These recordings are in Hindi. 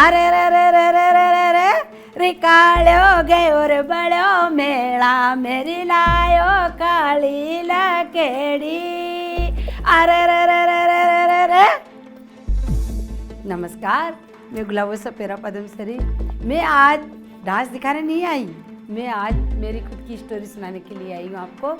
अरे रे रे रे रे रे रे रे रिकाळ्यो गयोर बळ्यो मेळा मेरी लायो काळी लकेडी। अरे रे रे रे रे रे रे रे। नमस्कार, मैं गुलाबो सपेरा पद्मश्री। मैं आज डांस दिखाने नहीं आई, मैं आज मेरी खुद की स्टोरी सुनाने के लिए आई हूँ आपको।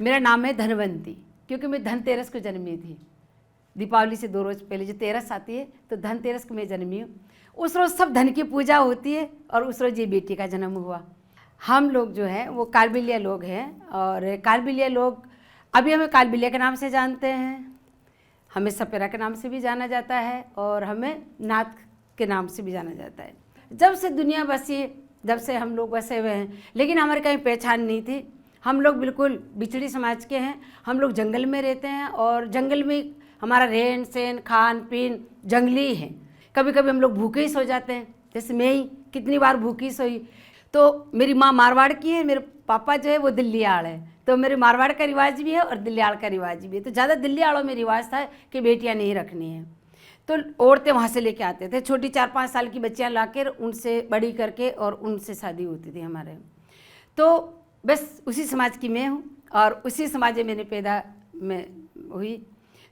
मेरा नाम है धनवंती, क्योंकि मैं धनतेरस को जन्मी थी। दीपावली से 2 रोज पहले जो तेरस आती है, तो धनतेरस को मैं जन्मी हूँ। उस रोज़ सब धन की पूजा होती है और उस रोज़ ये बेटी का जन्म हुआ। हम लोग जो है वो कालबिलिया लोग हैं, और कालबिलिया लोग अभी हमें कालबिलिया के नाम से जानते हैं, हमें सपेरा के नाम से भी जाना जाता है, और हमें नाथ के नाम से भी जाना जाता है। जब से दुनिया बसी, जब से हम लोग बसे हुए हैं, लेकिन हमारी कहीं पहचान नहीं थी। हम लोग बिल्कुल बिछड़ी समाज के हैं। हम लोग जंगल में रहते हैं और जंगल में हमारा रहन सहन खान पीन जंगली है। कभी कभी हम लोग भूखे ही सो जाते हैं, जैसे मैं ही कितनी बार भूखी सोई। तो मेरी माँ मारवाड़ की है, मेरे पापा जो है वो दिल्लीआड़ है, तो मेरे मारवाड़ का रिवाज भी है और दिल्लीआड़ का रिवाज भी है। तो ज़्यादा दिल्लीआड़ों में रिवाज था कि बेटियाँ नहीं रखनी है, तो औरतें वहाँ से लेके आते थे छोटी 4-5 साल की बच्चियाँ लाकर, उनसे बड़ी करके और उनसे शादी होती थी हमारे। तो बस उसी समाज की मैं हूँ और उसी समाज में मैंने पैदा में हुई।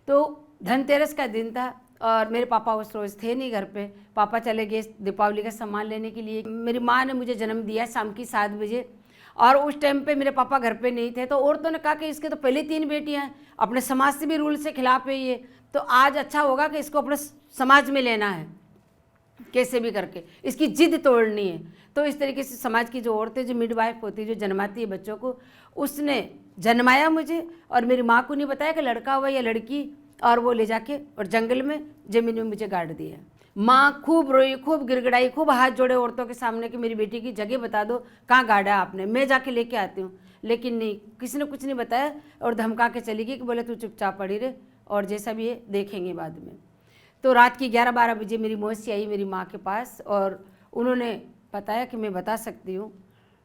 तो धनतेरस का दिन था और मेरे पापा उस रोज़ थे नहीं घर पे। पापा चले गए दीपावली का सामान लेने के लिए। मेरी माँ ने मुझे जन्म दिया शाम की 7 बजे, और उस टाइम पे मेरे पापा घर पे नहीं थे। तो औरतों ने कहा कि इसके तो पहले 3 बेटियाँ हैं, अपने समाज से भी रूल से खिलाफ है ये, तो आज अच्छा होगा कि इसको अपने समाज में लेना है, कैसे भी करके इसकी जिद तोड़नी है। तो इस तरीके से समाज की जो औरतें, जो मिडवाइफ होती है, जो जन्माती है बच्चों को, उसने जन्माया मुझे, और मेरी माँ को नहीं बताया कि लड़का हुआ या लड़की, और वो ले जाके और जंगल में ज़मीन में मुझे गाड़ दिया। माँ खूब रोई, खूब गिड़गिड़ाई, खूब हाथ जोड़े औरतों के सामने कि मेरी बेटी की जगह बता दो, कहाँ गाड़ा आपने, मैं जाके लेके आती हूँ। लेकिन नहीं, किसी ने कुछ नहीं बताया और धमका के चली गई कि बोले तू चुपचाप पड़ी रहे और जैसा भी है देखेंगे बाद में। तो रात की 11-12 बजे मेरी मौसी आई मेरी माँ के पास, और उन्होंने बताया कि मैं बता सकती हूँ।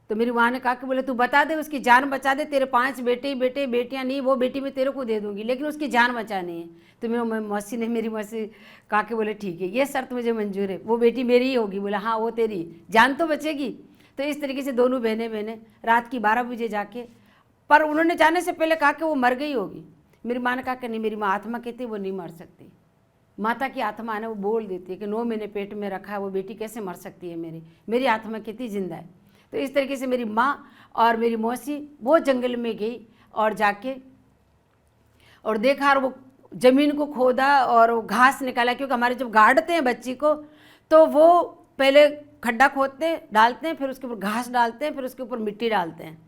तो मेरी माँ ने कहा कि बोले तू बता दे, उसकी जान बचा दे, तेरे 5 बेटे ही बेटे, बेटियाँ नहीं, वो बेटी मैं तेरे को दे दूँगी, लेकिन उसकी जान बचानी है। तो मेरी मौसी कहा कि बोले ठीक है, ये शर्त मुझे मंजूर है, वो बेटी मेरी ही होगी। बोला हाँ वो तेरी, जान तो बचेगी। तो इस तरीके से दोनों बहनें रात की 12 बजे जाके, पर उन्होंने जाने से पहले कहा कि वो मर गई होगी। मेरी माँ ने कहा कि नहीं, मेरी माँ आत्मा कहती वो नहीं मर सकती। माता की आत्मा है ना, वो बोल देती है कि 9 महीने पेट में रखा है वो बेटी कैसे मर सकती है, मेरी आत्मा कितनी जिंदा है। तो इस तरीके से मेरी माँ और मेरी मौसी वो जंगल में गई और जाके और देखा, और वो ज़मीन को खोदा और वो घास निकाला, क्योंकि हमारे जब गाड़ते हैं बच्ची को तो वो पहले खड्डा खोदते हैं, डालते हैं, फिर उसके ऊपर घास डालते हैं, फिर उसके ऊपर मिट्टी डालते हैं।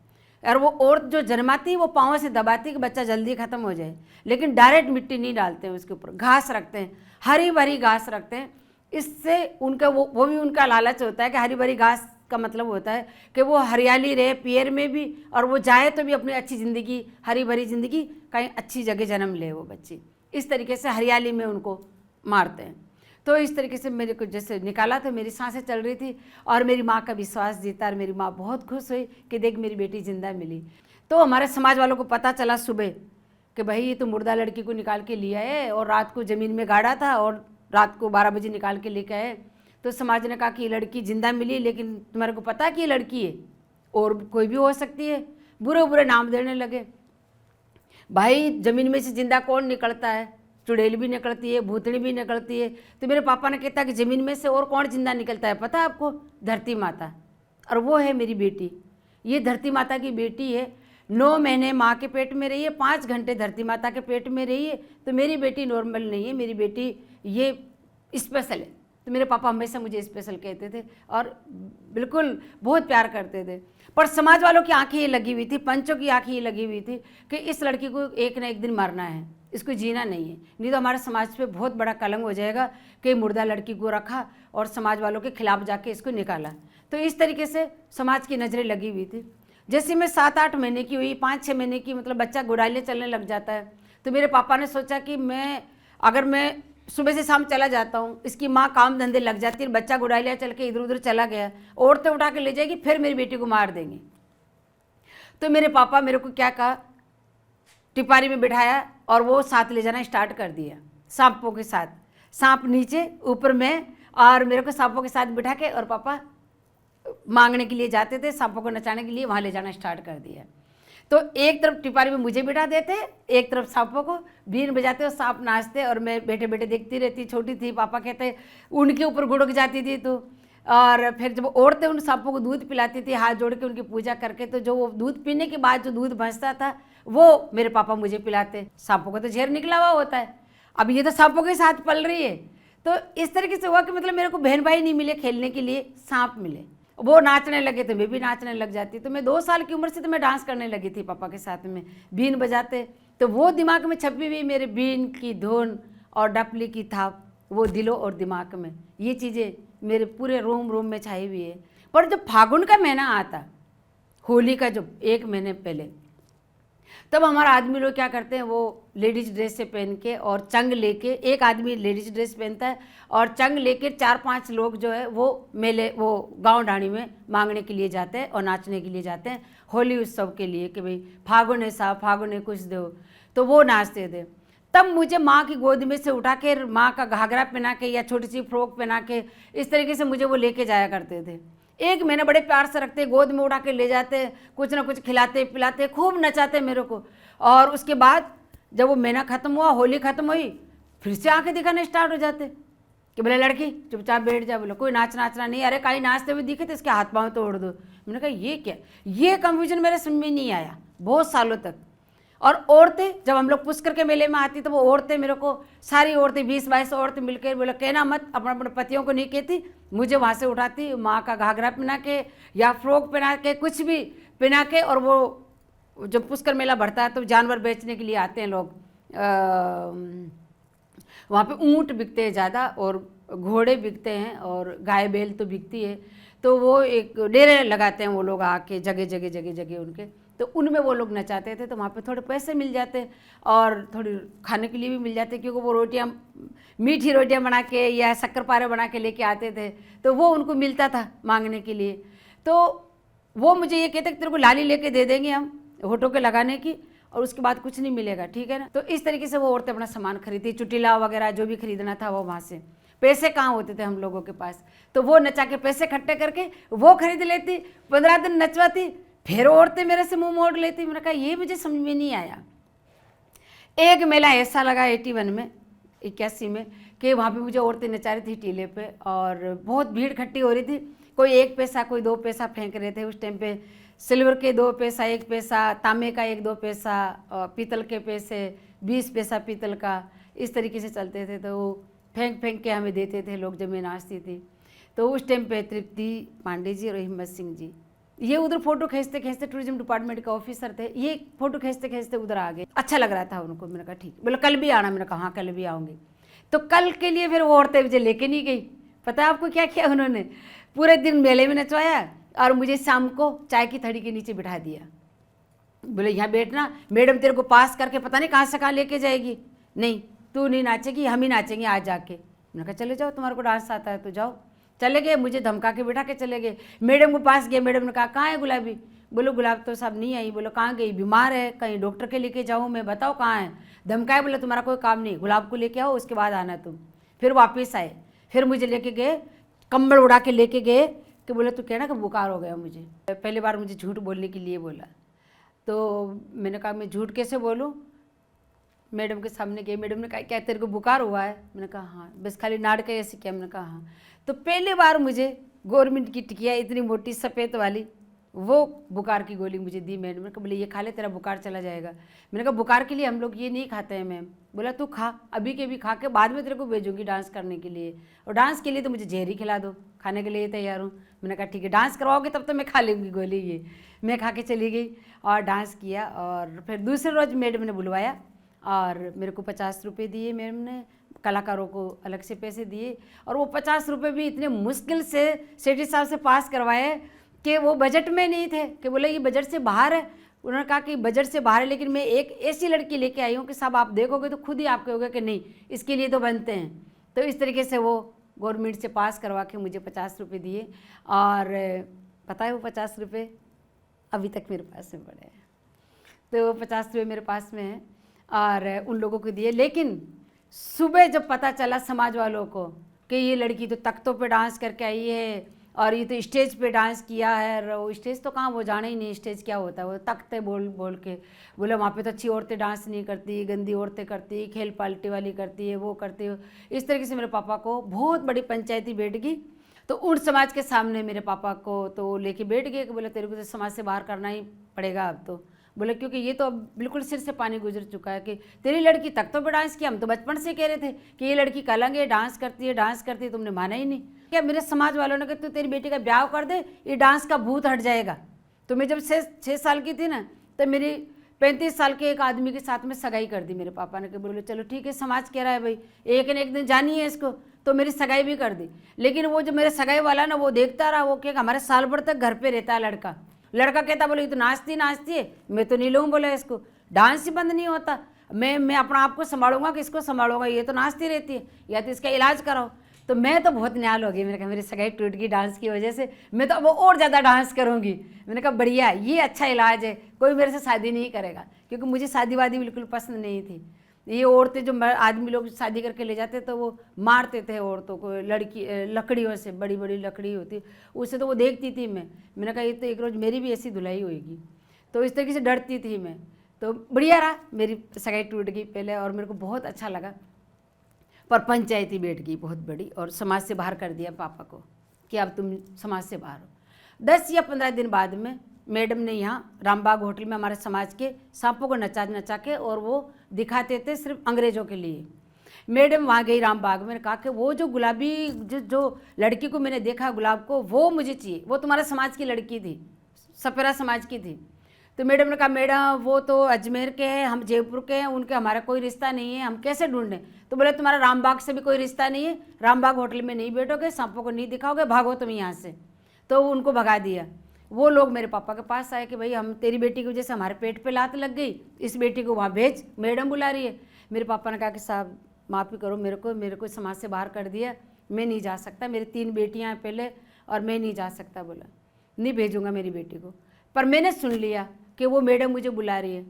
और वो औरत जो जन्माती है वो पाँव से दबाती है कि बच्चा जल्दी ख़त्म हो जाए, लेकिन डायरेक्ट मिट्टी नहीं डालते हैं, उसके ऊपर घास रखते हैं, हरी भरी घास रखते हैं। इससे उनका वो भी उनका लालच होता है कि हरी भरी घास का मतलब होता है कि वो हरियाली रहे पियर में भी, और वो जाए तो भी अपनी अच्छी ज़िंदगी, हरी भरी ज़िंदगी, कहीं अच्छी जगह जन्म ले वो बच्ची। इस तरीके से हरियाली में उनको मारते हैं। तो इस तरीके से मेरे को जैसे निकाला तो मेरी सांसें चल रही थी और मेरी माँ का विश्वास जीता, और मेरी माँ बहुत खुश हुई कि देख मेरी बेटी जिंदा मिली। तो हमारे समाज वालों को पता चला सुबह कि भाई ये तो मुर्दा लड़की को निकाल के लिया है, और रात को ज़मीन में गाड़ा था और रात को 12 बजे निकाल के लेके आए। तो समाज ने कहा कि ये लड़की जिंदा मिली, लेकिन तुम्हारे को पता कि ये लड़की है और कोई भी हो सकती है। बुरे बुरे नाम देने लगे। भाई ज़मीन में से जिंदा कौन निकलता है, चुड़ैल भी निकलती है, भूतनी भी निकलती है। तो मेरे पापा ने कहता कि ज़मीन में से और कौन जिंदा निकलता है पता है आपको, धरती माता, और वो है मेरी बेटी। ये धरती माता की बेटी है, 9 महीने माँ के पेट में रही है, 5 घंटे धरती माता के पेट में रही है। तो मेरी बेटी नॉर्मल नहीं है, मेरी बेटी ये स्पेशल है। तो मेरे पापा हमेशा मुझे स्पेशल कहते थे और बिल्कुल बहुत प्यार करते थे। पर समाज वालों की आंखें ये लगी हुई थी, पंचों की आंखें ये लगी हुई थी कि इस लड़की को एक ना एक दिन मरना है, इसको जीना नहीं है, नहीं तो हमारे समाज पे बहुत बड़ा कलंक हो जाएगा कि मुर्दा लड़की को रखा और समाज वालों के खिलाफ जाके इसको निकाला। तो इस तरीके से समाज की नज़रें लगी हुई थी। जैसे मैं 7-8 महीने की हुई, 5-6 महीने की, मतलब बच्चा गुड़ाइले चलने लग जाता है। तो मेरे पापा ने सोचा कि अगर मैं सुबह से शाम चला जाता हूँ, इसकी माँ काम धंधे लग जाती है, बच्चा गुड़ाइलिया चल के इधर उधर चला गया, औरतें उठा के ले जाएगी, फिर मेरी बेटी को मार देंगे। तो मेरे पापा मेरे को क्या कहा टिपारी में बिठाया और वो साथ ले जाना स्टार्ट कर दिया सांपों के साथ, सांप नीचे ऊपर में, और मेरे को सांपों के साथ बिठा के और पापा मांगने के लिए जाते थे, सांपों को नचाने के लिए वहाँ ले जाना स्टार्ट कर दिया। तो एक तरफ टिपारी में मुझे बिठा देते, एक तरफ सांपों को, बीन बजाते और सांप नाचते और मैं बैठे बैठे देखती रहती। छोटी थी, पापा कहते उनके ऊपर गुड़क जाती थी। तो और फिर जब औरतें उन सांपों को दूध पिलाती थी हाथ जोड़ के उनकी पूजा करके, तो जो वो दूध पीने के बाद जो दूध बचता था वो मेरे पापा मुझे पिलाते। सांपों को तो झेर निकला हुआ होता है, अब ये तो सांपों के साथ पल रही है। तो इस तरीके से हुआ कि मतलब मेरे को बहन भाई नहीं मिले खेलने के लिए, सांप मिले। वो नाचने लगे तो मैं भी नाचने लग जाती। तो मैं 2 साल की उम्र से तो मैं डांस करने लगी थी पापा के साथ में, बीन बजाते। तो वो दिमाग में छपी हुई मेरे बीन की धुन और डपली की थाप, वो दिलों और दिमाग में, ये चीज़ें मेरे पूरे रोम रोम में छाई हुई है। पर जब फागुन का महीना आता, होली का जो 1 महीने पहले, तब हमारा आदमी लोग क्या करते हैं, वो लेडीज ड्रेस से पहन के और चंग लेके, एक आदमी लेडीज ड्रेस पहनता है और चंग लेके 4-5 लोग जो है वो मेले, वो गांव ढाणी में मांगने के लिए जाते हैं और नाचने के लिए जाते हैं होली उत्सव के लिए कि भाई फागुन है साहब, फागुन है कुछ दो। तो वो नाचते थे। तब मुझे माँ की गोद में से उठा के माँ का घाघरा पहना के या छोटी सी फ्रॉक पहना के इस तरीके से मुझे वो लेके जाया करते थे। 1 महीने बड़े प्यार से रखते, गोद में उठा के ले जाते, कुछ ना कुछ खिलाते पिलाते, खूब नचाते मेरे को। और उसके बाद जब वो महीना ख़त्म हुआ, होली ख़त्म हुई, फिर से आंखें दिखाने स्टार्ट हो जाते कि बोले लड़की चुपचाप बैठ जा, बोले कोई नाचना नहीं। अरे कहीं नाचते हुए दिखे तो इसके हाथ पाँव तोड़ दो। मैंने कहा ये क्या, ये कन्फ्यूजन मेरे समझ में नहीं आया बहुत सालों तक। और औरतें जब हम लोग पुष्कर के मेले में आती तो वो औरतें मेरे को, सारी औरतें 20-22 औरतें मिलकर बोले कहना मत, अपने अपने पतियों को नहीं कहती, मुझे वहाँ से उठाती, माँ का घाघरा पहना के या फ्रॉक पहना के, कुछ भी पहना के। और वो जब पुष्कर मेला बढ़ता है तो जानवर बेचने के लिए आते हैं लोग, वहाँ पे ऊँट बिकते हैं ज़्यादा और घोड़े बिकते हैं और गाय बैल तो बिकती है। तो वो एक डेरे लगाते हैं वो लोग आके जगह जगह उनके, तो उनमें वो लोग नचाते थे। तो वहाँ पे थोड़े पैसे मिल जाते और थोड़ी खाने के लिए भी मिल जाते, क्योंकि वो रोटियाँ, मीठी रोटियाँ बना के या शक्कर पारे बना के लेके आते थे, तो वो उनको मिलता था मांगने के लिए। तो वो मुझे ये कहते कि तेरे को लाली लेके दे देंगे हम होठों के लगाने की, और उसके बाद कुछ नहीं मिलेगा, ठीक है ना। तो इस तरीके से वो औरतें अपना सामान खरीदती, चुटिला वगैरह जो भी खरीदना था वो वहाँ से। पैसे कहाँ होते थे हम लोगों के पास, तो वो नचा के पैसे इकट्ठे करके वो खरीद लेती, 15 दिन नचवाती, फिर औरतें मेरे से मुंह मोड़ लेती। मैंने कहा ये मुझे समझ में नहीं आया। एक मेला ऐसा लगा 81 में, 81 में, कि वहाँ पे मुझे औरतें नचा रही थी टीले पे और बहुत भीड़ इकट्ठी हो रही थी। कोई 1 पैसा कोई 2 पैसा फेंक रहे थे। उस टाइम पे सिल्वर के 2 पैसा 1 पैसा, तांबे का 1-2 पैसा, पीतल के पैसे 20 पैसा पीतल का, इस तरीके से चलते थे। तो वो फेंक फेंक के हमें देते थे लोग जब मैं नाचती थी। तो उस टाइम पे तृप्ति पांडे जी और हिम्मत सिंह जी, ये उधर फोटो खींचते खींचते, टूरिज्म डिपार्टमेंट के ऑफिसर थे, ये फोटो खींचते खींचते उधर आ गए। अच्छा लग रहा था उनको। मैंने कहा ठीक, बोले कल भी आना। मैंने कहा हाँ कल भी आऊँगी। तो कल के लिए फिर वो औरतें मुझे लेके नहीं गई। पता है आपको क्या किया उन्होंने, पूरे दिन मेले में नचवाया और मुझे शाम को चाय की थड़ी के नीचे बिठा दिया। बोले यहाँ बैठना, मैडम तेरे को पास करके पता नहीं कहाँ से कहाँ लेके जाएगी, नहीं तू नहीं नाचेगी, हम ही नाचेंगे आज जाके। मैंने कहा चले जाओ, तुम्हारे को डांस आता है तो जाओ। चले गए, मुझे धमका के बिठा के चले गए। मैडम के पास गए, मैडम ने कहा कहाँ है गुलाबी। बोलो गुलाब तो साहब नहीं आई। बोलो कहाँ गई, बीमार है, कहीं डॉक्टर के लेके जाऊँ मैं, बताओ कहाँ है। धमकाए, बोले तुम्हारा कोई काम नहीं, गुलाब को लेके आओ उसके बाद आना तुम। फिर वापस आए, फिर मुझे लेके गए, कंबल उड़ा के लेके गए कि बोले तू कहना कि बुखार हो गया मुझे। पहली बार मुझे झूठ बोलने के लिए बोला। तो मैंने कहा मैं झूठ कैसे बोलूँ। मैडम के सामने गई, मैडम ने कहा क्या तेरे को बुखार हुआ है। मैंने कहा हाँ, बस खाली नाड़ के ऐसे किया। मैंने कहा हाँ। तो पहली बार मुझे गवर्नमेंट की टिकिया इतनी मोटी सफ़ेद वाली, वो बुखार की गोली मुझे दी मैडम ने। कहा बोले ये खा ले तेरा बुखार चला जाएगा। मैंने कहा बुखार के लिए हम लोग ये नहीं खाते हैं मैम। बोला तू खा, अभी के भी खा के बाद में तेरे को भेजूंगी डांस करने के लिए, और डांस के लिए तो मुझे जहर ही खिला दो, खाने के लिए तैयार हूँ। मैंने कहा ठीक है, डांस करवाओगे तब तो मैं खा लूँगी गोली। ये मैं खा के चली गई और डांस किया। और फिर दूसरे रोज़ मैडम ने बुलवाया और मेरे को 50 रुपये दिए मैम ने, कलाकारों को अलग से पैसे दिए। और वो 50 रुपये भी इतने मुश्किल से सेठी साहब से पास करवाए कि वो बजट में नहीं थे, कि बोले ये बजट से बाहर है। उन्होंने कहा कि बजट से बाहर है, लेकिन मैं एक ऐसी लड़की लेके आई हूँ कि साहब आप देखोगे तो खुद ही आप कहोगे कि नहीं इसके लिए तो बनते हैं। तो इस तरीके से वो गवर्नमेंट से पास करवा के मुझे 50 रुपये दिए। और पता है वो 50 रुपये अभी तक मेरे पास में पड़े हैं। तो 50 रुपये मेरे पास में है और उन लोगों को दिए। लेकिन सुबह जब पता चला समाज वालों को कि ये लड़की तो तख्तों पे डांस करके आई है और ये तो स्टेज पे डांस किया है, और वो स्टेज तो कहाँ, वो जाने ही नहीं स्टेज क्या होता है, वो तख्ते बोल बोल के बोले वहाँ पे तो अच्छी औरतें डांस नहीं करती, गंदी औरतें करती, खेल पाल्टी वाली करती है, वो करती है। इस तरीके से मेरे पापा को बहुत बड़ी पंचायती बैठ गई। तो उन समाज के सामने मेरे पापा को तो लेके बैठ गए कि बोले तेरे को तो समाज से बाहर करना ही पड़ेगा अब तो। बोले क्योंकि ये तो अब बिल्कुल सिर से पानी गुजर चुका है कि तेरी लड़की तख्तों पे डांस किया, हम तो बचपन से कह रहे थे कि ये लड़की कलंक है, डांस करती है, तुमने माना ही नहीं। क्या मेरे समाज वालों ने कहा तू तेरी बेटी का ब्याह कर दे, ये डांस का भूत हट जाएगा। तो मैं जब 6 साल की थी ना, तो मेरी 35 साल के एक आदमी के साथ में सगाई कर दी मेरे पापा ने। कि बोले चलो ठीक है, समाज कह रहा है भाई एक न एक दिन जानी है इसको, तो मेरी सगाई भी कर दी। लेकिन वो जो मेरे सगाई वाला ना, वो देखता रहा, वो क्या हमारे साल भर तक घर पे रहता है लड़का कहता बोले ये तो नाचती है, मैं तो नहीं लूँ बोला इसको, डांस ही बंद नहीं होता, मैं अपना आप को संभालूंगा कि इसको संभालूंगा, ये तो नाचती रहती है, या तो इसका इलाज कराओ। तो मैं तो बहुत न्याल हो गई, मैंने कहा मेरी सगाई टूट गई डांस की वजह से, मैं तो अब और ज़्यादा डांस करूँगी। मैंने कहा बढ़िया, ये अच्छा इलाज है, कोई मेरे से शादी नहीं करेगा, क्योंकि मुझे शादी वादी बिल्कुल पसंद नहीं थी। ये औरतें जो आदमी लोग शादी करके ले जाते तो वो मारते थे औरतों को, लकड़ियों से, बड़ी बड़ी लकड़ी होती उससे, तो वो देखती थी मैंने कहा ये तो एक रोज़ मेरी भी ऐसी धुलाई होएगी, तो इस तरीके से डरती थी मैं। तो बढ़िया रहा, मेरी सगाई टूट गई पहले और मेरे को बहुत अच्छा लगा, पर पंचायती बैठ गई बहुत बड़ी और समाज से बाहर कर दिया पापा को कि अब तुम समाज से बाहर हो। 10 या 15 दिन बाद में मैडम ने यहाँ रामबाग होटल में हमारे समाज के सांपों को नचा के, और वो दिखाते थे सिर्फ अंग्रेज़ों के लिए। मैडम वहाँ गई रामबाग में, कहा कि वो जो गुलाबी जो लड़की को मैंने देखा गुलाब को, वो मुझे चाहिए, वो तुम्हारे समाज की लड़की थी, सपेरा समाज की थी। तो मैडम ने कहा मैडम वो तो अजमेर के हैं, हम जयपुर के हैं, उनके हमारा कोई रिश्ता नहीं है, हम कैसे ढूंढें। तो बोले तुम्हारा रामबाग से भी कोई रिश्ता नहीं है, रामबाग होटल में नहीं बैठोगे, सांपों को नहीं दिखाओगे, भागो तुम यहाँ से। तो उनको भगा दिया। वो लोग मेरे पापा के पास आए कि भाई हम तेरी बेटी की वजह से हमारे पेट पे लात लग गई, इस बेटी को वहाँ भेज, मैडम बुला रही है। मेरे पापा ने कहा कि साहब माफ़ी करो, मेरे को समाज से बाहर कर दिया, मैं नहीं जा सकता, मेरी 3 बेटियाँ हैं पहले और मैं नहीं जा सकता। बोला नहीं भेजूँगा मेरी बेटी को। पर मैंने सुन लिया कि वो मैडम मुझे बुला रही है।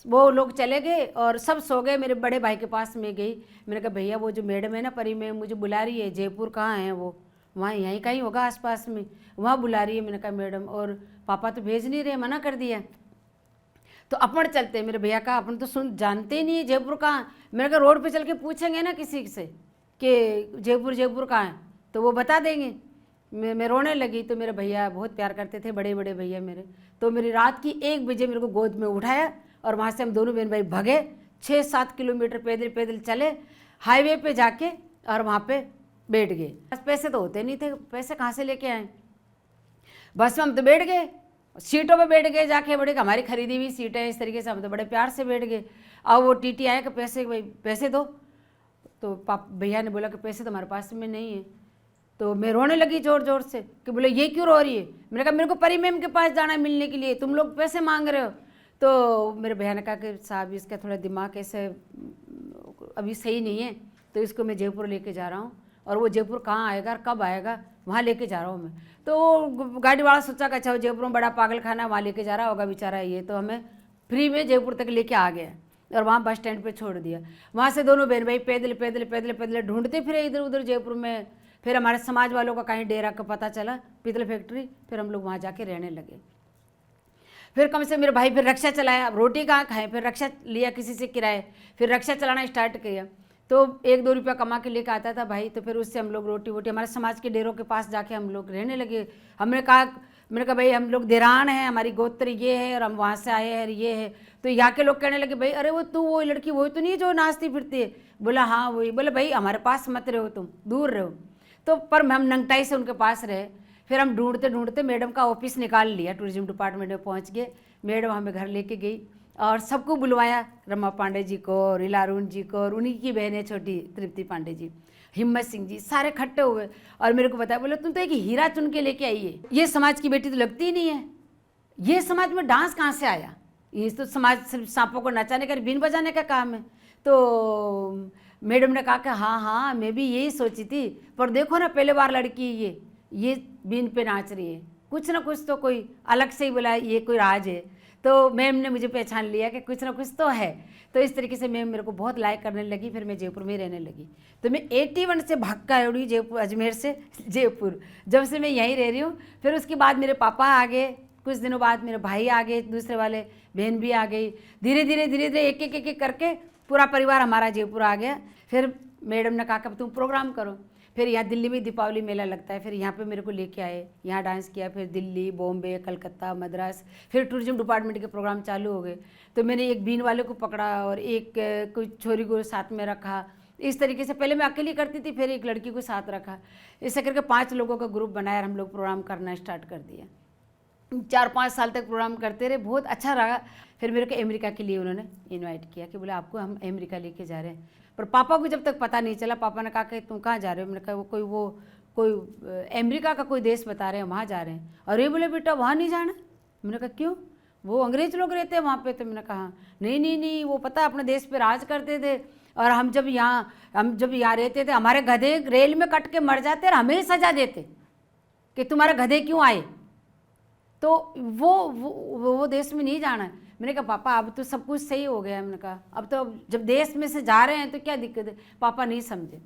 वो लोग चले गए और सब सो गए। मेरे बड़े भाई के पास में गई, मैंने कहा भैया वो जो मैडम है ना परी में, मुझे बुला रही है, जयपुर कहाँ है वो, वहाँ यहीं कहीं होगा आसपास में, वहाँ बुला रही है। मैंने कहा मैडम, और पापा तो भेज नहीं रहे, मना कर दिया। तो अपन चलते, मेरे भैया कहा अपन तो जानते ही नहीं है जयपुर कहाँ। मैंने कहा रोड पे चल के पूछेंगे ना किसी से कि जयपुर कहाँ है, तो वो बता देंगे। मैं रोने लगी। तो मेरे भैया बहुत प्यार करते थे, बड़े बड़े भैया मेरे, तो मेरी रात की 1 बजे मेरे को गोद में उठाया और वहाँ से हम दोनों बहन भाई भगे। 6-7 किलोमीटर पैदल चले, हाईवे पे जाके और वहाँ पे बैठ गए। बस पैसे तो होते नहीं थे, पैसे कहाँ से लेके आए। बस में हम तो बैठ गए, सीटों पे बैठ गए जाके, बड़े हमारी खरीदी हुई सीटें, इस तरीके से हम तो बड़े प्यार से बैठ गए। अब वो टीटी आया कि पैसे दो, तो भैया ने बोला कि पैसे तो हमारे पास में नहीं है। तो मैं रोने लगी जोर जोर से कि बोले ये क्यों रो रही है। मैंने कहा मेरे को परी मैम के पास जाना है मिलने के लिए, तुम लोग पैसे मांग रहे हो। तो मेरे भैया ने कहा कि साहब इसका थोड़ा दिमाग ऐसे अभी सही नहीं है, तो इसको मैं जयपुर लेके जा रहा हूँ, और वो जयपुर कहाँ आएगा और कब आएगा वहाँ लेके जा रहा हूँ मैं। तो गाड़ी वाला सोचा कि अच्छा जयपुर में बड़ा पागल खाना, वहाँ लेके जा रहा होगा बेचारा ये, तो हमें फ्री में जयपुर तक लेके आ गया और वहाँ बस स्टैंड पे छोड़ दिया। वहाँ से दोनों बहन भाई पैदल ढूंढते फिरे इधर उधर जयपुर में। फिर हमारे समाज वालों का कहीं डेरा का पता चला, पीतल फैक्ट्री, फिर हम लोग वहाँ जाके रहने लगे। फिर कम से मेरे भाई फिर रक्षा चलाया, अब रोटी कहाँ खाएं, फिर रक्षा लिया किसी से किराए, फिर रक्षा चलाना स्टार्ट किया। तो 1-2 रुपया कमा के लेकर आता था भाई, तो फिर उससे हम लोग रोटी वोटी हमारे समाज के डेरों के पास जाके हम लोग रहने लगे। मैंने कहा भाई हम लोग देरान हैं, हमारी गोत्र ये है और हम वहाँ से आए हैं ये है। तो यहाँ के लोग कहने लगे भाई अरे वो लड़की वही तो नहीं है जो नाचती फिरती है। बोला हाँ वही। बोले भाई हमारे पास मत रहो, तुम दूर रहो। तो पर हम नंगटाई से उनके पास रहे। फिर हम ढूंढते मैडम का ऑफिस निकाल लिया, टूरिज्म डिपार्टमेंट में पहुंच गए। मैडम हमें घर लेके गई और सबको बुलवाया, रमा पांडे जी को, रीलारुण जी को, और उन्हीं की बहन है छोटी तृप्ति पांडे जी, हिम्मत सिंह जी, सारे इकट्ठे हुए और मेरे को बताया, बोले तुम तो एक हीरा चुन के लेके आई है, ये समाज की बेटी तो लगती ही नहीं है, ये समाज में डांस कहाँ से आया, ये तो समाज सिर्फ सांपों को नचाने का बीन बजाने का काम है। तो मैडम ने कहा कि हाँ मैं भी यही सोची थी, पर देखो ना पहले बार लड़की ये बीन पे नाच रही है, कुछ ना कुछ तो कोई अलग से ही बोला ये कोई राज है। तो मैम ने मुझे पहचान लिया कि कुछ ना कुछ तो है। तो इस तरीके से मैम मेरे को बहुत लाइक करने लगी। फिर मैं जयपुर में ही रहने लगी। तो मैं 81 से भाग कर आई जयपुर, अजमेर से जयपुर, जब से मैं यहीं रह रही हूँ। फिर उसके बाद मेरे पापा आ गए, कुछ दिनों बाद मेरे भाई आ गए, दूसरे वाले बहन भी आ गई। धीरे धीरे एक एक करके पूरा परिवार हमारा जयपुर आ गया। फिर मैडम ने कहा कि तुम प्रोग्राम करो। फिर यहाँ दिल्ली में दीपावली मेला लगता है, फिर यहाँ पे मेरे को लेके आए, यहाँ डांस किया। फिर दिल्ली, बॉम्बे, कलकत्ता, मद्रास, फिर टूरिज्म डिपार्टमेंट के प्रोग्राम चालू हो गए। तो मैंने एक बीन वाले को पकड़ा और एक कोई छोरी को साथ में रखा। इस तरीके से पहले मैं अकेली करती थी, फिर एक लड़की को साथ रखा। ऐसे करके 5 लोगों का ग्रुप बनाया और हम लोग प्रोग्राम करना स्टार्ट कर दिया। 4-5 साल तक प्रोग्राम करते रहे, बहुत अच्छा रहा। फिर मेरे को अमेरिका के लिए उन्होंने इनवाइट किया कि बोले आपको हम अमेरिका लेके जा रहे हैं। पर पापा को जब तक पता नहीं चला, पापा ने कहा कि तुम कहाँ जा रहे हो? मैंने कहा कोई अमेरिका का कोई देश बता रहे हैं, वहाँ जा रहे हैं। अरे बोले बेटा वहाँ नहीं जाना। मैंने कहा क्यों? वो अंग्रेज लोग रहते हैं वहाँ पे। तो मैंने कहा नहीं, वो पता अपने देश पे राज करते थे, और हम जब यहाँ रहते थे हमारे गधे रेल में कट के मर जाते और हमें सजा देते कि तुम्हारे गधे क्यों आए। तो वो देश में नहीं जाना है। मैंने कहा पापा अब तो सब कुछ सही हो गया। मैंने कहा अब तो जब देश में से जा रहे हैं तो क्या दिक्कत है? पापा नहीं समझे।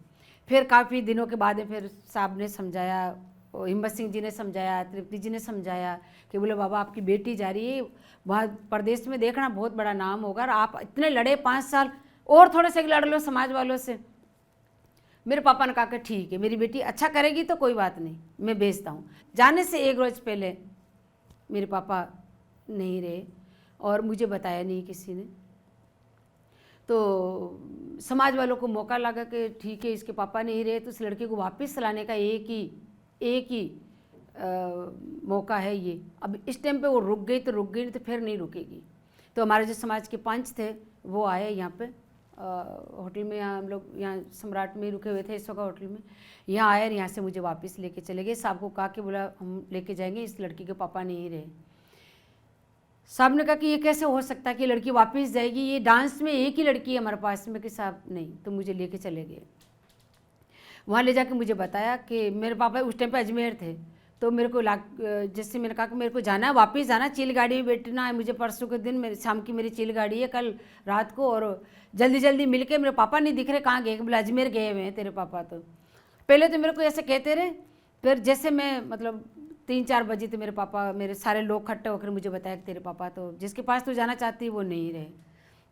फिर काफ़ी दिनों के बाद फिर साहब ने समझाया, हिम्मत सिंह जी ने समझाया, तृप्ति जी ने समझाया कि बोले बाबा आपकी बेटी जा रही है वहाँ प्रदेश में, देखना बहुत बड़ा नाम होगा। और आप इतने लड़े 5 साल, और थोड़े से लड़ लो समाज वालों से। मेरे पापा ने कहा कि ठीक है, मेरी बेटी अच्छा करेगी तो कोई बात नहीं, मैं भेजता हूँ। जाने से 1 रोज़ पहले मेरे पापा नहीं रहे और मुझे बताया नहीं किसी ने। तो समाज वालों को मौका लगा कि ठीक है इसके पापा नहीं रहे तो इस लड़के को वापस लाने का एक ही मौका है ये। अब इस टाइम पे वो रुक गई तो रुक गई, नहीं तो फिर नहीं रुकेगी। तो हमारे जो समाज के पंच थे वो आए यहाँ पे होटल में, यहाँ हम लोग यहाँ सम्राट में रुके हुए थे इस वक्त होटल में। यहाँ आए और यहाँ से मुझे वापस लेके चले गए। साहब को कहा कि बोला हम लेके जाएंगे, इस लड़की के पापा नहीं रहे। साहब ने कहा कि ये कैसे हो सकता है कि लड़की वापस जाएगी, ये डांस में एक ही लड़की है हमारे पास में। कि साहब नहीं, तो मुझे लेके चले गए। वहाँ ले जाके मुझे बताया कि मेरे पापा उस टाइम पे अजमेर थे। तो मेरे को जैसे मैंने कहा कि मेरे को जाना है, वापस जाना, चिल गाड़ी में बैठना है मुझे। परसों के दिन मेरे शाम की मेरी चिल गाड़ी है, कल रात को, और जल्दी मिल के। मेरे पापा नहीं दिख रहे, कहाँ गए? बोले अजमेर गए हुए हैं तेरे पापा। तो पहले तो मेरे को ऐसे कहते रहे, फिर जैसे मैं मतलब 3-4 बजे तो मेरे पापा, मेरे सारे लोग इकट्ठे होकर मुझे बताया कि तेरे पापा तो जिसके पास तू जाना चाहती वो नहीं रहे।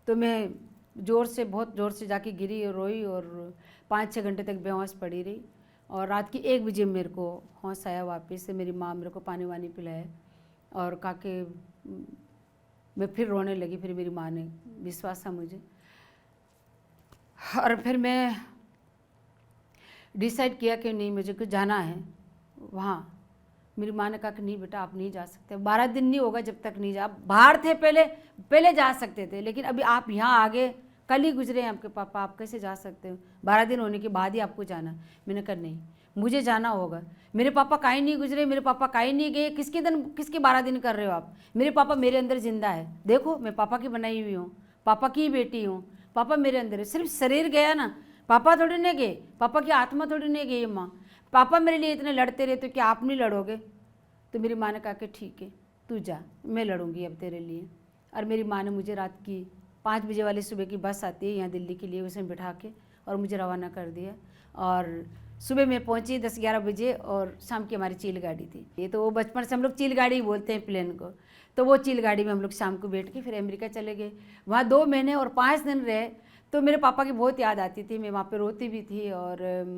तो मैं बहुत ज़ोर से जाके गिरी और रोई और 5-6 घंटे तक बेहोश पड़ी रही। और रात की 1 बजे मेरे को होश आया वापस से। मेरी माँ मेरे को पानी वानी पिलाया और कहा कि मैं फिर रोने लगी। फिर मेरी माँ ने विश्वास था मुझे, और फिर मैं डिसाइड किया कि नहीं मुझे कुछ जाना है वहाँ। मेरी माँ ने कहा कि नहीं बेटा आप नहीं जा सकते, 12 दिन नहीं होगा जब तक नहीं जा। बाहर थे पहले जा सकते थे, लेकिन अभी आप यहाँ आ गए, कल ही गुजरे हैं आपके पापा, आप कैसे जा सकते हो? 12 दिन होने के बाद ही आपको जाना। मैंने कहा नहीं, मुझे जाना होगा। मेरे पापा काहे नहीं गुजरे, मेरे पापा काहे नहीं गए? किसके 12 दिन कर रहे हो आप? मेरे पापा मेरे अंदर जिंदा है। देखो मैं पापा की बनाई हुई हूँ, पापा की बेटी हूँ, पापा मेरे अंदर है। सिर्फ शरीर गया ना, पापा थोड़ी नहीं गए, पापा की आत्मा थोड़ी नहीं गई। माँ पापा मेरे लिए इतने लड़ते रहे तो क्या आप नहीं लड़ोगे? तो मेरी माँ ने कहा कि ठीक है तू जा, मैं लड़ूंगी अब तेरे लिए। और मेरी माँ ने मुझे रात की 5 बजे वाली सुबह की बस आती है यहाँ दिल्ली के लिए, उसमें बिठा के और मुझे रवाना कर दिया। और सुबह मैं पहुँची 10-11 बजे, और शाम की हमारी चील गाड़ी थी। ये तो वो बचपन से हम लोग चील गाड़ी बोलते हैं प्लेन को। तो वो चील गाड़ी में हम लोग शाम को बैठ के फिर अमेरिका चले गए। वहाँ 2 महीने और 5 दिन रहे। तो मेरे पापा की बहुत याद आती थी, मैं वहाँ पर रोती भी थी और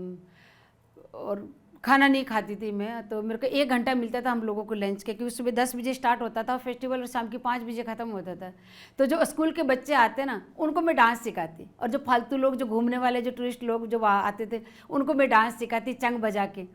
खाना नहीं खाती थी मैं। तो मेरे को 1 घंटा मिलता था हम लोगों को लंच के, क्योंकि सुबह 10 बजे स्टार्ट होता था फेस्टिवल और शाम की 5 बजे ख़त्म होता था। तो जो स्कूल के बच्चे आते ना उनको मैं डांस सिखाती, और जो फालतू लोग जो घूमने वाले जो टूरिस्ट लोग जो वहाँ आते थे उनको मैं डांस सिखाती चंग बजा के।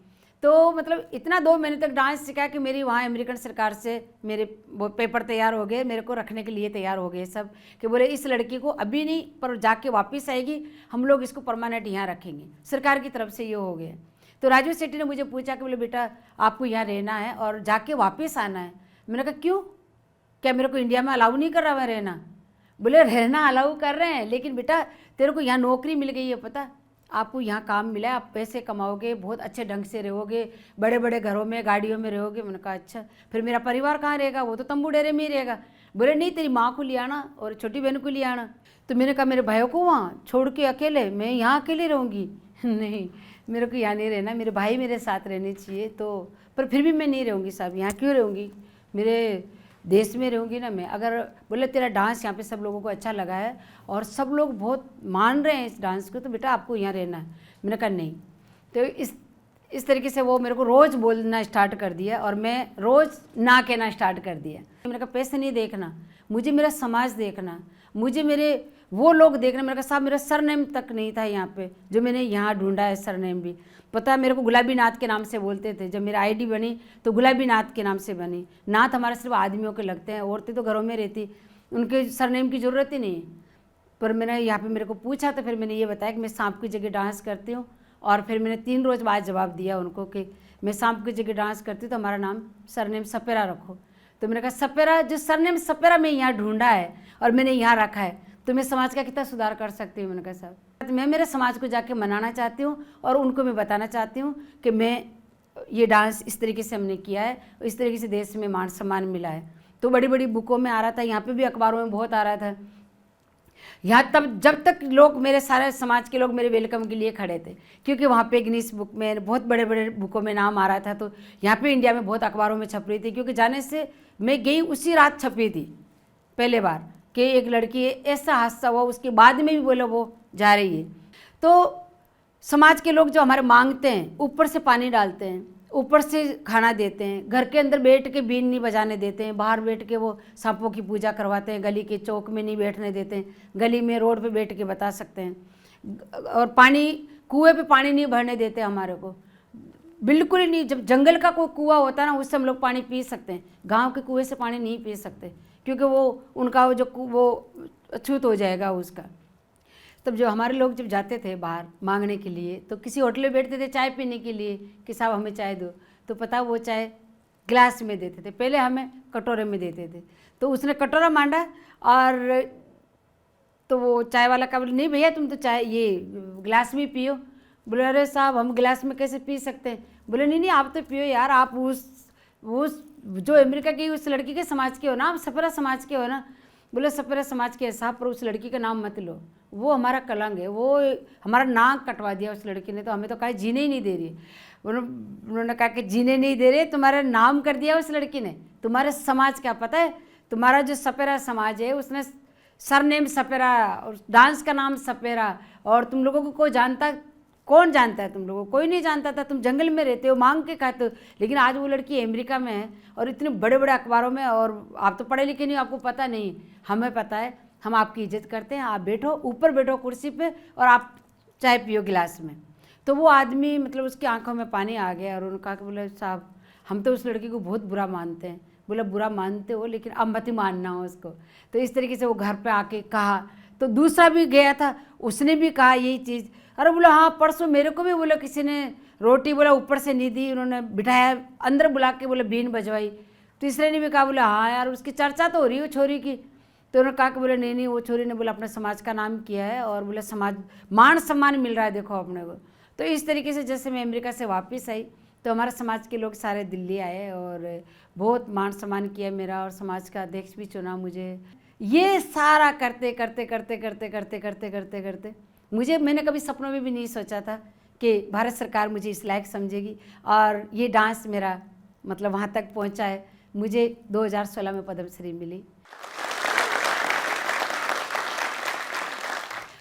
तो मतलब इतना 2 महीने तक डांस सिखाया कि मेरी वहाँ अमेरिकन सरकार से मेरे वो पेपर तैयार हो गए, मेरे को रखने के लिए तैयार हो गए सब, कि बोले इस लड़की को अभी नहीं पर जाके वापस आएगी, हम लोग इसको परमानेंट यहाँ रखेंगे। सरकार की तरफ से ये हो गया। तो राजू सेठी ने मुझे पूछा कि बोले बेटा आपको यहाँ रहना है और जाके वापस आना है। मैंने कहा क्यों, क्या मेरे को इंडिया में अलाउ नहीं कर रहा है रहना? बोले रहना अलाउ कर रहे हैं, लेकिन बेटा तेरे को यहाँ नौकरी मिल गई है, पता आपको यहाँ काम मिला है, आप पैसे कमाओगे, बहुत अच्छे ढंग से रहोगे, बड़े बड़े घरों में गाड़ियों में रहोगे। मैंने कहा अच्छा, फिर मेरा परिवार कहाँ रहेगा? वो तो तंबू डेरे में ही रहेगा। बोले नहीं तेरी माँ को ले आना और छोटी बहन को ले आना। तो मैंने कहा मेरे भाइयों को वहाँ छोड़ के अकेले, मैं यहाँ अकेले रहूँगी? नहीं, मेरे को यहाँ नहीं रहना, मेरे भाई मेरे साथ रहने चाहिए। तो पर फिर भी मैं नहीं रहूँगी साहब, यहाँ क्यों रहूँगी, मेरे देश में रहूँगी ना मैं। अगर बोले तेरा डांस यहाँ पे सब लोगों को अच्छा लगा है और सब लोग बहुत मान रहे हैं इस डांस को, तो बेटा आपको यहाँ रहना है। मैंने कहा नहीं। तो इस तरीके से वो मेरे को रोज़ बोलना स्टार्ट कर दिया और मैं रोज़ ना कहना स्टार्ट कर दिया। मैंने कहा पैसे नहीं देखना, मुझे मेरा समाज देखना, मुझे मेरे वो लोग देखना। मेरे कहा साहब मेरा सरनेम तक नहीं था यहाँ पे, जो मैंने यहाँ ढूंढा है सरनेम भी। पता है मेरे को गुलाबी नाथ के नाम से बोलते थे, जब मेरी आईडी बनी तो गुलाबी नाथ के नाम से बनी। नाथ हमारे सिर्फ आदमियों के लगते हैं, औरतें तो घरों में रहती, उनके सरनेम की ज़रूरत ही नहीं। पर मैंने यहाँ पे मेरे को पूछा तो फिर मैंने ये बताया कि मैं सांप की जगह डांस करती हूँ। और फिर मैंने 3 रोज़ बाद जवाब दिया उनको कि मैं सांप की जगह डांस करती हूँ तो हमारा नाम सरनेम सपेरा रखो। तो मैंने कहा सपेरा, जो सरनेम सपेरा मैं यहाँ ढूंढा है और मैंने यहाँ रखा है, तो मैं समाज का कितना सुधार कर सकती हूँ। मैंने कहा साहब मैं मेरे समाज को जाके मनाना चाहती हूँ और उनको मैं बताना चाहती हूँ कि मैं ये डांस इस तरीके से हमने किया है, इस तरीके से देश में मान सम्मान मिला है। तो बड़ी बड़ी बुकों में आ रहा था, यहाँ पे भी अखबारों में बहुत आ रहा था। यहाँ तब जब तक लोग, मेरे सारे समाज के लोग मेरे वेलकम के लिए खड़े थे, क्योंकि वहाँ पे गिनीज बुक में बहुत बड़े बड़े बुकों में नाम आ रहा था। तो यहाँ पे इंडिया में बहुत अखबारों में छप रही थी, क्योंकि जाने से मैं गई उसी रात छपी थी पहले बार कि एक लड़की ऐसा हादसा हुआ, उसके बाद में भी बोला वो जा रही है। तो समाज के लोग जो हमारे मांगते हैं, ऊपर से पानी डालते हैं, ऊपर से खाना देते हैं, घर के अंदर बैठ के बीन नहीं बजाने देते हैं, बाहर बैठ के वो सांपों की पूजा करवाते हैं, गली के चौक में नहीं बैठने देते हैं, गली में रोड पे बैठ के बता सकते हैं। और पानी, कुएं पे पानी नहीं भरने देते हमारे को, बिल्कुल ही नहीं। जब जंगल का कोई कुआं होता है ना, उससे हम लोग पानी पी सकते हैं, गाँव के कुएँ से पानी नहीं पी सकते, क्योंकि वो उनका वो अछूत हो जाएगा उसका। तब जो हमारे लोग जब जाते थे बाहर मांगने के लिए, तो किसी होटल में बैठते थे चाय पीने के लिए कि साहब हमें चाय दो, तो पता वो चाय गिलास में देते थे, पहले हमें कटोरे में देते थे। तो उसने कटोरा मांगा और तो वो चाय वाला का बोले नहीं भैया तुम तो चाय ये गिलास में पियो। बोले अरे साहब हम गिलास में कैसे पी सकते हैं? बोले नहीं नहीं आप तो पियो यार, आप उस जो अमेरिका की उस लड़की के समाज के हो ना, आप सपेरा समाज के हो ना। बोले सपेरा समाज के साहब, पर उस लड़की का नाम मत लो, वो हमारा कलंक है, वो हमारा नाक कटवा दिया उस लड़की ने, तो हमें तो कहा जीने ही नहीं दे रही। उन्होंने कहा कि जीने नहीं दे रहे, तुम्हारा नाम कर दिया उस लड़की ने, तुम्हारे समाज क्या पता है? तुम्हारा जो सपेरा समाज है उसने सरनेम सपेरा और डांस का नाम सपेरा, और तुम लोगों को कोई जानता, कौन जानता है? तुम लोगों को कोई नहीं जानता था, तुम जंगल में रहते हो, मांग के खाते हो। लेकिन आज वो लड़की अमेरिका में है और इतने बड़े बड़े अखबारों में, और आप तो पढ़े लिखे नहीं, आपको पता नहीं, हमें पता है, हम आपकी इज्जत करते हैं। आप बैठो, ऊपर बैठो कुर्सी पे और आप चाय पियो गिलास में। तो वो आदमी मतलब उसकी आंखों में पानी आ गया और उन्होंने कहा कि बोले साहब हम तो उस लड़की को बहुत बुरा मानते हैं। बोला बुरा मानते हो, लेकिन अब मत ही मानना हो उसको। तो इस तरीके से वो घर पे आके कहा। तो दूसरा भी गया था, उसने भी कहा यही चीज़। अरे बोला हाँ परसों मेरे को भी बोला किसी ने रोटी बोला ऊपर से नहीं दी, उन्होंने बिठाया अंदर बुला के, बोले बीन बजवाई। तीसरे ने भी कहा, बोला हाँ यार उसकी चर्चा तो हो रही है छोरी की। तो उन्होंने कहा कि बोले नहीं नहीं, वो छोरी ने बोला अपने समाज का नाम किया है और बोले समाज मान सम्मान मिल रहा है देखो अपने को। तो इस तरीके से जैसे मैं अमेरिका से वापस आई तो हमारे समाज के लोग सारे दिल्ली आए और बहुत मान सम्मान किया मेरा, और समाज का अध्यक्ष भी चुना मुझे। ये सारा करते करते करते करते करते करते करते करते मैंने कभी सपनों में भी नहीं सोचा था कि भारत सरकार मुझे इस लायक समझेगी और ये डांस मेरा मतलब वहाँ तक पहुँचा है। मुझे 2016 में पद्मश्री मिली।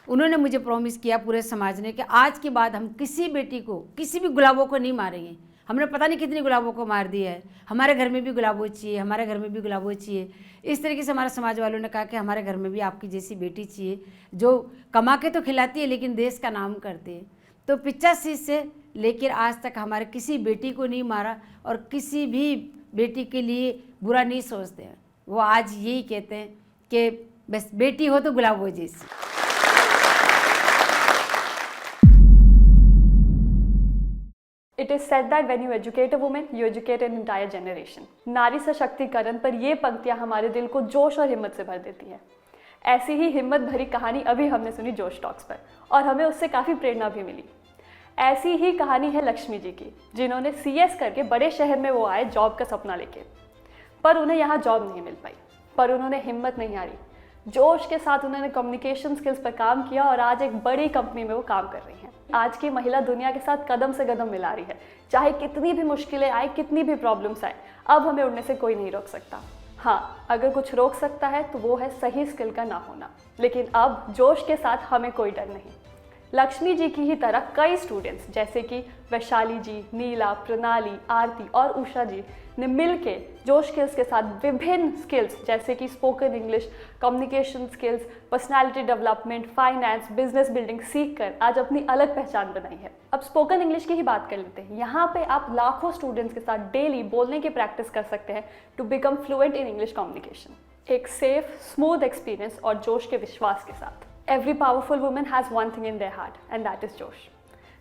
उन्होंने मुझे प्रॉमिस किया पूरे समाज ने कि आज के बाद हम किसी बेटी को, किसी भी गुलाबों को नहीं मारेंगे। हमने पता नहीं कितनी गुलाबों को मार दिया है, हमारे घर में भी गुलाबों चाहिए, हमारे घर में भी गुलाबों चाहिए। इस तरीके से हमारे समाज वालों ने कहा कि हमारे घर में भी आपकी जैसी बेटी चाहिए जो कमा के तो खिलाती है लेकिन देश का नाम करती है। तो 85 से लेकर आज तक हमारे किसी बेटी को नहीं मारा और किसी भी बेटी के लिए बुरा नहीं सोचते हैं। वो आज यही कहते हैं कि बस बेटी हो तो गुलाबों जैसी। It is said that when you educate a woman, you educate an entire generation. नारी सशक्तिकरण पर ये पंक्तियां हमारे दिल को जोश और हिम्मत से भर देती हैं। ऐसी ही हिम्मत भरी कहानी अभी हमने सुनी जोश टॉक्स पर और हमें उससे काफ़ी प्रेरणा भी मिली। ऐसी ही कहानी है लक्ष्मी जी की, जिन्होंने CS करके बड़े शहर में वो आए जॉब का सपना लेके, पर उन्हें यहाँ जॉब नहीं मिल पाई। पर उन्होंने हिम्मत नहीं हारी। जोश के साथ उन्होंने कम्युनिकेशन स्किल्स पर काम किया और आज एक बड़ी कंपनी में वो काम कर रही हैं। आज की महिला दुनिया के साथ कदम से कदम मिला रही है। चाहे कितनी भी मुश्किलें आए, कितनी भी प्रॉब्लम्स आए, अब हमें उड़ने से कोई नहीं रोक सकता। हाँ, अगर कुछ रोक सकता है तो वो है सही स्किल का ना होना। लेकिन अब जोश के साथ हमें कोई डर नहीं। लक्ष्मी जी की ही तरह कई स्टूडेंट्स जैसे कि वैशाली जी, नीला, प्रणाली, आरती और उषा जी ने मिलके जोश स्किल्स के साथ विभिन्न स्किल्स जैसे कि spoken English, communication skills, personality development, finance, business building सीख कर आज अपनी अलग पहचान बनाई है। अब स्पोकन इंग्लिश की ही बात कर लेते हैं। यहाँ पे आप लाखों स्टूडेंट्स के साथ डेली बोलने की प्रैक्टिस कर सकते हैं to become fluent in English communication. एक सेफ, स्मूथ एक्सपीरियंस और जोश के विश्वास के साथ। Every powerful woman has one thing in their heart, and that is Josh.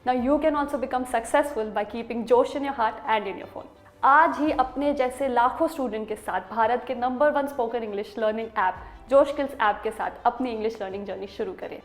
Now you can also become successful by keeping Josh in your heart and in your phone. आज ही अपने जैसे लाखों स्टूडेंट के साथ भारत के number 1 spoken English learning app जोश स्किल्स ऐप के साथ अपनी इंग्लिश लर्निंग जर्नी शुरू करें।